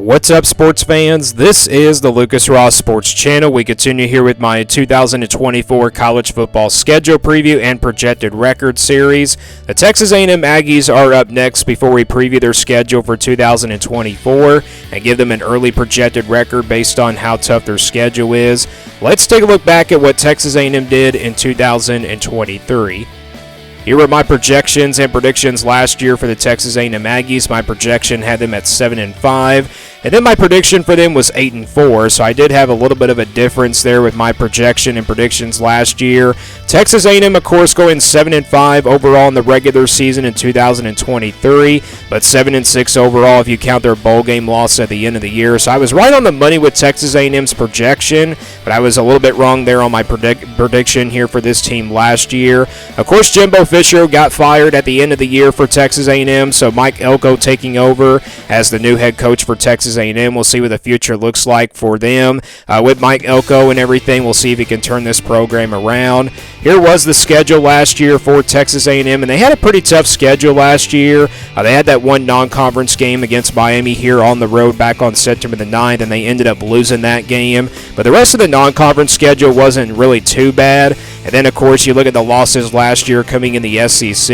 What's up, sports fans? This is the Lucas Ross Sports Channel. We continue here with my 2024 college football schedule preview and projected record series. The Texas A&M Aggies are up next before we preview their schedule for 2024 and give them an early projected record based on how tough their schedule is. Let's take a look back at what Texas A&M did in 2023. Here are my projections and predictions last year for the Texas A&M Aggies. My projection had them at 7-5. And then my prediction for them was 8-4, so I did have a little bit of a difference there with my projection and predictions last year. Texas A&M, of course, going 7-5 overall in the regular season in 2023, but 7-6 overall if you count their bowl game loss at the end of the year. So I was right on the money with Texas A&M's projection, but I was a little bit wrong there on my prediction here for this team last year. Of course, Jimbo Fisher got fired at the end of the year for Texas A&M, so Mike Elko taking over as the new head coach for Texas A&M. We'll see what the future looks like for them. With Mike Elko and everything, we'll see if he can turn this program around. Here was the schedule last year for Texas A&M, and they had a pretty tough schedule last year. They had that one non-conference game against Miami here on the road back on September the 9th, and they ended up losing that game. But the rest of the non-conference schedule wasn't really too bad. And then, of course, you look at the losses last year coming in the SEC.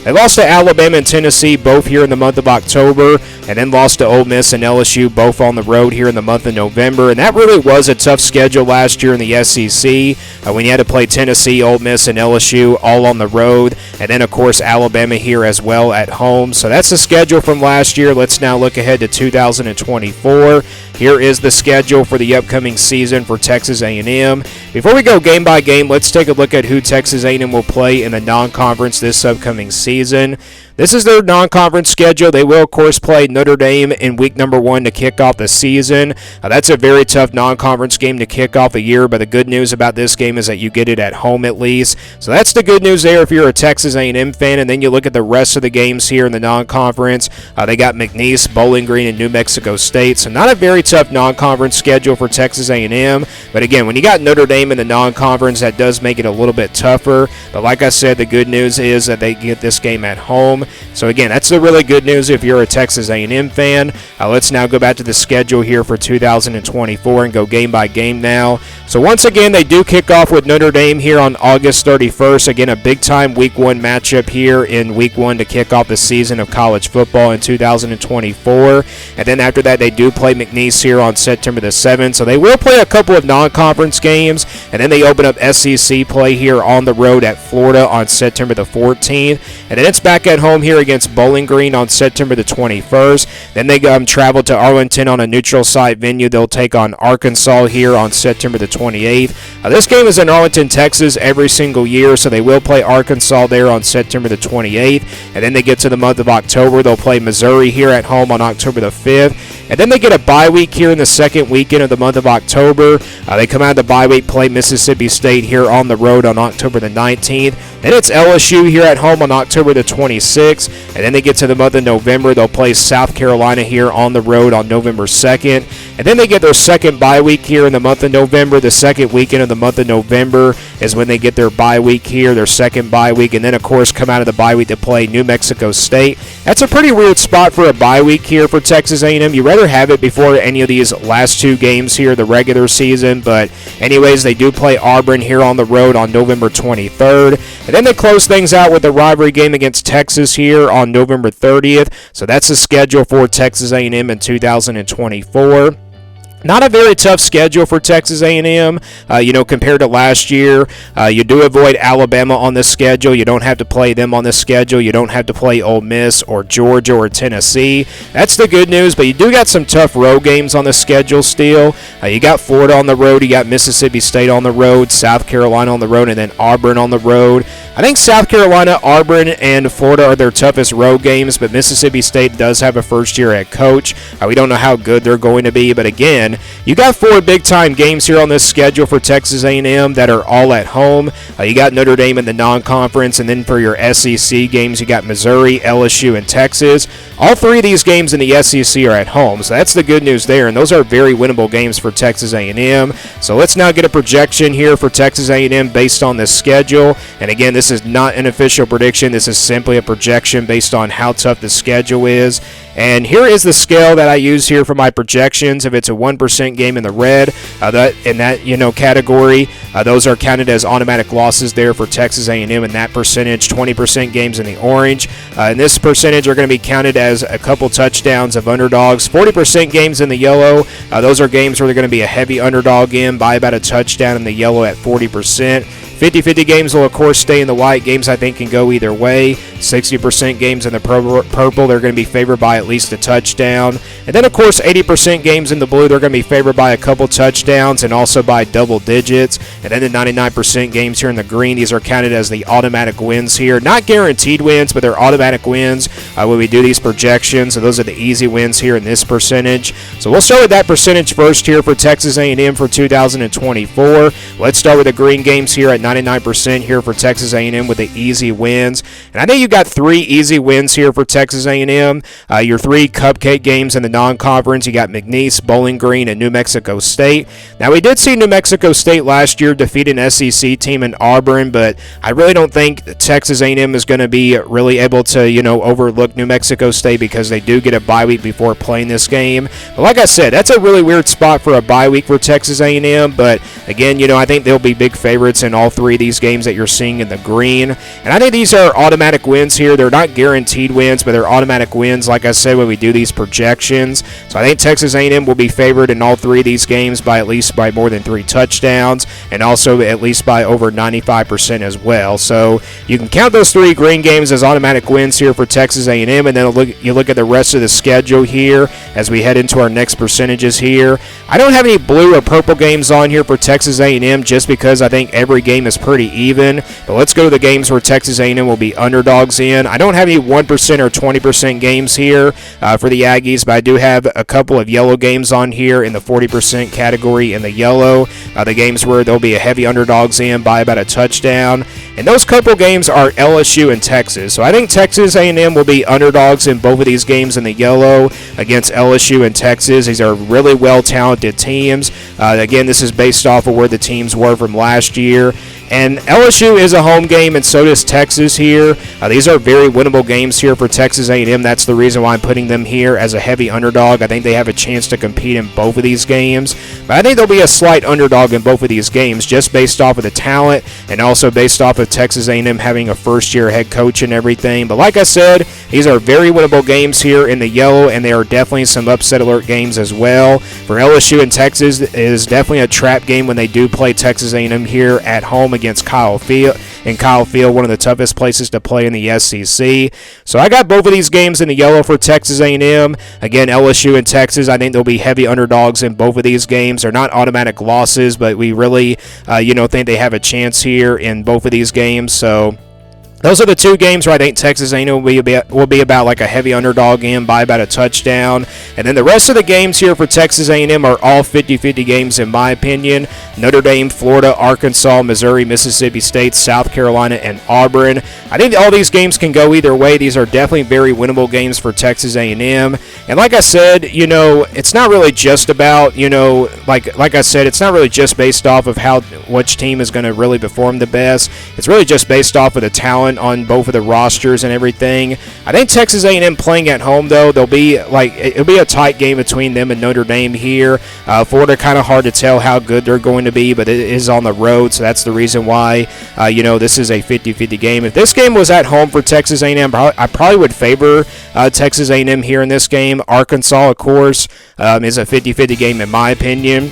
They lost to Alabama and Tennessee both here in the month of October, and then lost to Ole Miss and LSU both on the road here in the month of November. And that really was a tough schedule last year in the SEC when you had to play Tennessee, Ole Miss, and LSU all on the road. And then, of course, Alabama here as well at home. So that's the schedule from last year. Let's now look ahead to 2024. Here is the schedule for the upcoming season for Texas A&M. Before we go game by game, let's take a look at who Texas A&M will play in the non-conference this upcoming season. This is their non-conference schedule. They will, of course, play Notre Dame in week number 1 to kick off the season. That's a very tough non-conference game to kick off the year, but the good news about this game is that you get it at home at least. So that's the good news there if you're a Texas A&M fan. And then you look at the rest of the games here in the non-conference. They got McNeese, Bowling Green, and New Mexico State. So not a very tough non-conference schedule for Texas A&M. But again, when you got Notre Dame in the non-conference, that does make it a little bit tougher. But like I said, the good news is that they get this game at home. So again, that's the really good news if you're a Texas A&M fan. Let's now go back to the schedule here for 2024 and go game by game now. So once again, they do kick off with Notre Dame here on August 31st. Again, a big-time Week 1 matchup here in Week 1 to kick off the season of college football in 2024. And then after that, they do play McNeese here on September the 7th. So they will play a couple of non-conference games. And then they open up SEC play here on the road at Florida on September the 14th. And then it's back at home here against Bowling Green on September the 21st. Then they travel to Arlington on a neutral site venue. They'll take on Arkansas here on September the 28th. This game is in Arlington, Texas every single year, so they will play Arkansas there on September the 28th. And then they get to the month of October. They'll play Missouri here at home on October the 5th. And then they get a bye week here in the second weekend of the month of October. They come out of the bye week, play Mississippi State here on the road on October the 19th. Then it's LSU here at home on October the 26th. And then they get to the month of November. They'll play South Carolina here on the road on November 2nd. And then they get their second bye week here in the month of November. The second weekend of the month of November is when they get their bye week here, their second bye week. And then, of course, come out of the bye week to play New Mexico State. That's a pretty weird spot for a bye week here for Texas A&M. You rather have it before any of these last two games here, the regular season. But anyways, they do play Auburn here on the road on November 23rd. And then they close things out with a rivalry game against Texas here on November 30th. So that's the schedule for Texas A&M in 2024. Not a very tough schedule for Texas A&M, compared to last year. You do avoid Alabama on this schedule. You don't have to play them on this schedule. You don't have to play Ole Miss or Georgia or Tennessee. That's the good news, but you do got some tough road games on the schedule still. You got Florida on the road. You got Mississippi State on the road, South Carolina on the road, and then Auburn on the road. I think South Carolina, Auburn, and Florida are their toughest road games, but Mississippi State does have a first-year head coach. We don't know how good they're going to be, but again, you got 4 big-time games here on this schedule for Texas A&M that are all at home. You got Notre Dame in the non-conference, and then for your SEC games, you got Missouri, LSU, and Texas. All 3 of these games in the SEC are at home, so that's the good news there, and those are very winnable games for Texas A&M. So let's now get a projection here for Texas A&M based on this schedule. And again, this this is not an official prediction. This is simply a projection based on how tough the schedule is. And here is the scale that I use here for my projections. If it's a 1% game in the red, in that category, those are counted as automatic losses there for Texas A&M in that percentage. 20% games in the orange, and this percentage are going to be counted as a couple touchdowns of underdogs. 40% games in the yellow, those are games where they're going to be a heavy underdog in by about a touchdown in the yellow at 40%. 50-50 games will, of course, stay in the white. Games I think can go either way. 60% games in the purple, they're going to be favored by at least a touchdown. And then, of course, 80% games in the blue, they're going to be favored by a couple touchdowns and also by double digits. And then the 99% games here in the green, these are counted as the automatic wins here. Not guaranteed wins, but they're automatic wins when we do these projections. So those are the easy wins here in this percentage. So we'll start with that percentage first here for Texas A&M for 2024. Let's start with the green games here at 99% here for Texas A&M with the easy wins. And I think you got 3 easy wins here for Texas A&M. Your 3 cupcake games in the non-conference. You got McNeese, Bowling Green, and New Mexico State. Now, we did see New Mexico State last year defeat an SEC team in Auburn, but I really don't think Texas A&M is going to be really able to, overlook New Mexico State because they do get a bye week before playing this game. But like I said, that's a really weird spot for a bye week for Texas A&M, but again, I think they'll be big favorites in all 3 of these games that you're seeing in the green. And I think these are automatic wins here. They're not guaranteed wins, but they're automatic wins, like I said, when we do these projections. So I think Texas A&M will be favored in all 3 of these games by at least by more than 3 touchdowns, and also at least by over 95% as well. So you can count those 3 green games as automatic wins here for Texas A&M, and then you look at the rest of the schedule here as we head into our next percentages here. I don't have any blue or purple games on here for Texas A&M just because I think every game is pretty even. But let's go to the games where Texas A&M will be underdogs in. I don't have any 1% or 20% games here for the Aggies, but I do have a couple of yellow games on here in the 40% category in the yellow. The games where there'll be a heavy underdogs in by about a touchdown. And those couple games are LSU and Texas. So I think Texas A&M will be underdogs in both of these games in the yellow against LSU and Texas. These are really well-talented teams. Again, this is based off of where the teams were from last year. And LSU is a home game, and so does Texas here. These are very winnable games here for Texas A&M. That's the reason why I'm putting them here as a heavy underdog. I think they have a chance to compete in both of these games. But I think they'll be a slight underdog in both of these games just based off of the talent and also based off of Texas A&M having a first-year head coach and everything. But like I said, these are very winnable games here in the yellow, and there are definitely some upset alert games as well. For LSU and Texas, it is definitely a trap game when they do play Texas A&M here at home against Kyle Field, one of the toughest places to play in the SEC. So I got both of these games in the yellow for Texas A&M. Again, LSU and Texas, I think they'll be heavy underdogs in both of these games. They're not automatic losses, but we really, think they have a chance here in both of these games. So those are the 2 games where I think Texas A&M will be about like a heavy underdog in by about a touchdown. And then the rest of the games here for Texas A&M are all 50-50 games in my opinion. Notre Dame, Florida, Arkansas, Missouri, Mississippi State, South Carolina, and Auburn. I think all these games can go either way. These are definitely very winnable games for Texas A&M. And like I said, it's not really just about, like I said, it's not really just based off of which team is going to really perform the best. It's really just based off of the talent on both of the rosters and everything. I think Texas A&M playing at home, though, it'll be a tight game between them and Notre Dame here. Florida, kind of hard to tell how good they're going to be, but it is on the road, so that's the reason why this is a 50-50 game. If this game was at home for Texas A&M, I probably would favor Texas A&M here in this game. Arkansas, of course, is a 50-50 game in my opinion.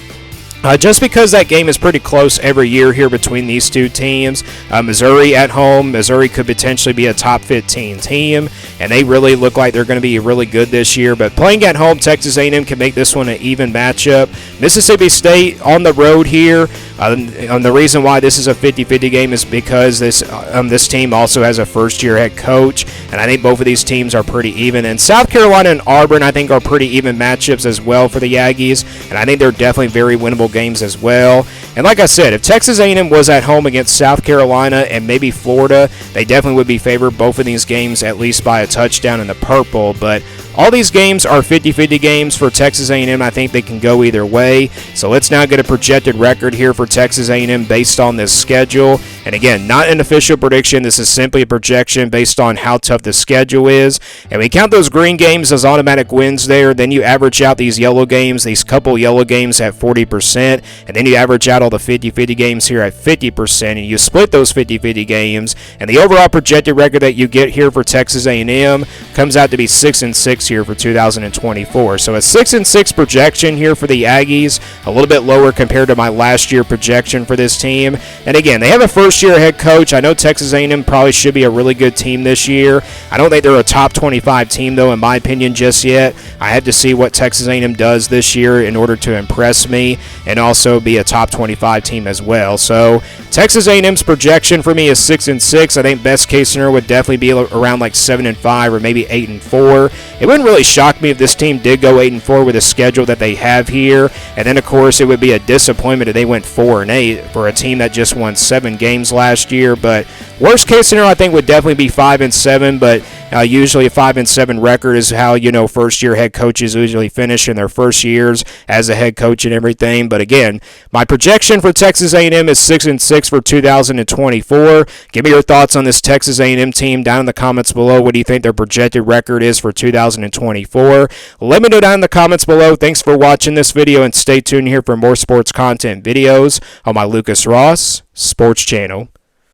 Just because that game is pretty close every year here between these 2 teams. Missouri at home. Missouri could potentially be a top 15 team, and they really look like they're going to be really good this year. But playing at home, Texas A&M can make this one an even matchup. Mississippi State on the road here. And the reason why this is a 50-50 game is because this team also has a first-year head coach, and I think both of these teams are pretty even. And South Carolina and Auburn, I think, are pretty even matchups as well for the Aggies, and I think they're definitely very winnable games as well. And like I said, if Texas A&M was at home against South Carolina and maybe Florida, they definitely would be favored both of these games at least by a touchdown in the purple. But all these games are 50-50 games for Texas A&M. I think they can go either way. So let's now get a projected record here for Texas A&M based on this schedule. And again, not an official prediction. This is simply a projection based on how tough the schedule is. And we count those green games as automatic wins there. Then you average out these yellow games, these couple yellow games at 40%. And then you average out all the 50-50 games here at 50%. And you split those 50-50 games. And the overall projected record that you get here for Texas A&M comes out to be 6-6 here for 2024. So a 6-6 projection here for the Aggies, a little bit lower compared to my last year projection for this team. And again, they have a first-year head coach. I know Texas A&M probably should be a really good team this year. I don't think they're a top 25 team, though, in my opinion, just yet. I have to see what Texas A&M does this year in order to impress me and also be a top 25 team as well. So Texas A&M's projection for me is 6-6. I think best case scenario would definitely be around like 7-5 or maybe 8-4. It wouldn't really shock me if this team did go 8-4 with the schedule that they have here. And then, of course, it would be a disappointment if they went 4-8 for a team that just won 7 games last year. But worst case scenario, I think, would definitely be 5-7. But usually a 5-7 record is how, first-year head coaches usually finish in their first years as a head coach and everything. But again, my projection for Texas A&M is 6-6 for 2024. Give me your thoughts on this Texas A&M team down in the comments below. What do you think their projected record is for 2024? Let me know down in the comments below. Thanks for watching this video, and stay tuned here for more sports content videos on my Lucas Ross Sports Channel.